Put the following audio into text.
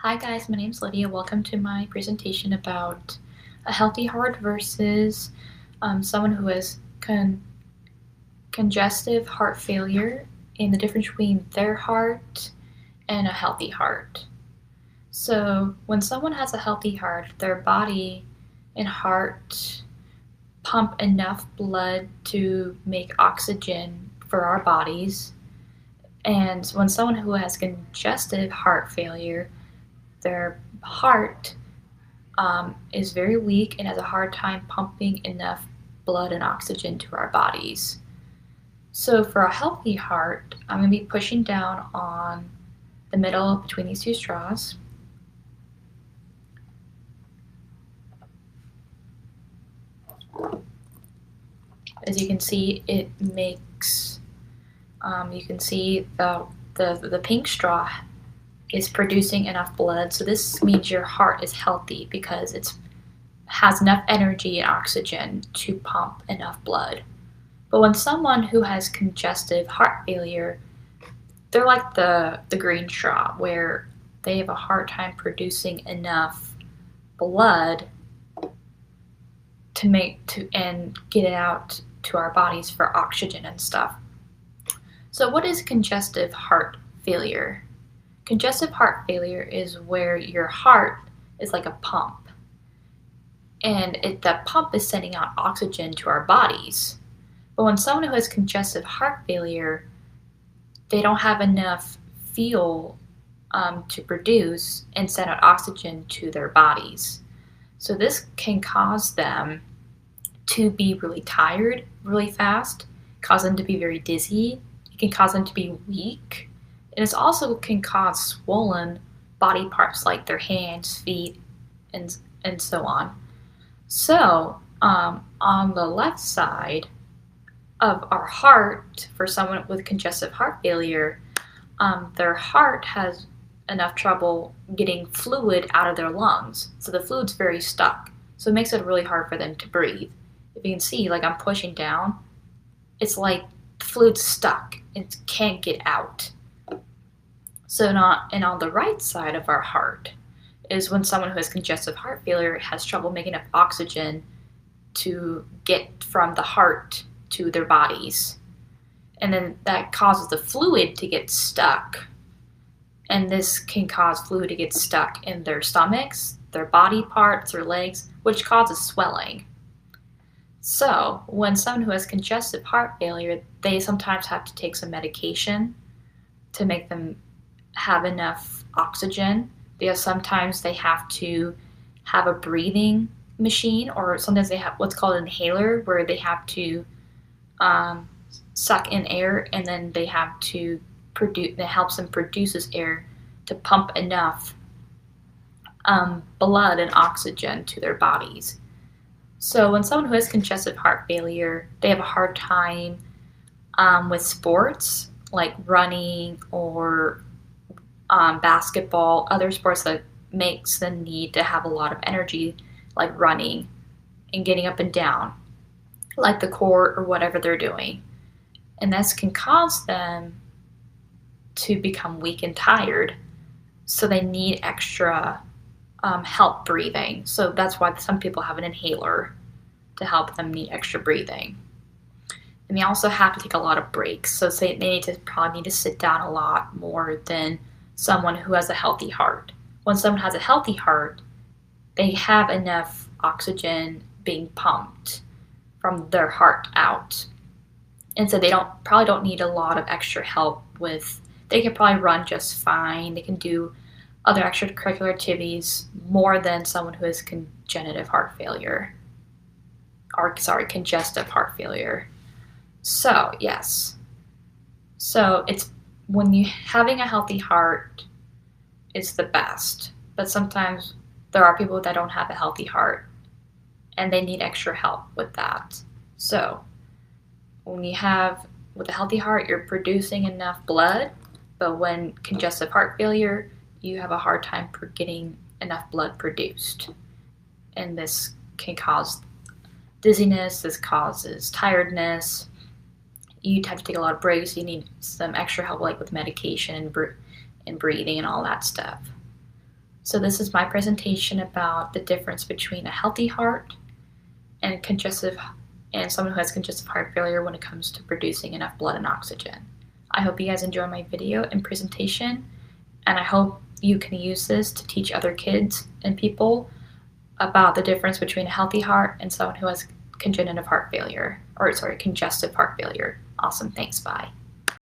Hi guys, my name's Lydia. Welcome to my presentation about a healthy heart versus someone who has congestive heart failure and the difference between their heart and a healthy heart. So when someone has a healthy heart, their body and heart pump enough blood to make oxygen for our bodies. And when someone who has congestive heart failure, their heart is very weak and has a hard time pumping enough blood and oxygen to our bodies. So for a healthy heart, I'm going to be pushing down on the middle between these two straws. As you can see, it makes, you can see the pink straw is producing enough blood. So this means your heart is healthy because it has enough energy and oxygen to pump enough blood. But when someone who has congestive heart failure, they're like the green straw, where they have a hard time producing enough blood and get it out to our bodies for oxygen and stuff. So what is congestive heart failure? Congestive heart failure is where your heart is like a pump, and that pump is sending out oxygen to our bodies. But when someone who has congestive heart failure, they don't have enough fuel to produce and send out oxygen to their bodies. So this can cause them to be really tired really fast, cause them to be very dizzy. It can cause them to be weak. And it also can cause swollen body parts like their hands, feet, and so on. So on the left side of our heart, for someone with congestive heart failure, their heart has enough trouble getting fluid out of their lungs. So the fluid's very stuck. So it makes it really hard for them to breathe. If you can see, like I'm pushing down, it's like the fluid's stuck. It can't get out. So on the right side of our heart is when someone who has congestive heart failure has trouble making enough oxygen to get from the heart to their bodies. And then that causes the fluid to get stuck. And this can cause fluid to get stuck in their stomachs, their body parts, their legs, which causes swelling. So when someone who has congestive heart failure, they sometimes have to take some medication to make them have enough oxygen, because sometimes they have to have a breathing machine, or sometimes they have what's called an inhaler, where they have to suck in air, and then they have to produce, that helps them produce this air to pump enough blood and oxygen to their bodies. So when someone who has congestive heart failure, they have a hard time with sports like running or basketball, other sports that makes them need to have a lot of energy, like running and getting up and down, like the court or whatever they're doing. And this can cause them to become weak and tired, so they need extra help breathing. So that's why some people have an inhaler to help them need extra breathing. And they also have to take a lot of breaks. So they probably need to sit down a lot more than someone who has a healthy heart. When someone has a healthy heart, they have enough oxygen being pumped from their heart out. And so they probably don't need a lot of extra help with, they can probably run just fine. They can do other extracurricular activities more than someone who has congestive heart failure. So yes. So it's when you having a healthy heart is the best. But sometimes there are people that don't have a healthy heart and they need extra help with that. So when you have with a healthy heart, you're producing enough blood, but when congestive heart failure, you have a hard time getting enough blood produced. And this can cause dizziness, this causes tiredness. You'd have to take a lot of breaks. You need some extra help, like with medication and breathing and all that stuff. So this is my presentation about the difference between a healthy heart and someone who has congestive heart failure when it comes to producing enough blood and oxygen. I hope you guys enjoy my video and presentation, and I hope you can use this to teach other kids and people about the difference between a healthy heart and someone who has congestive heart failure. Awesome, thanks, bye.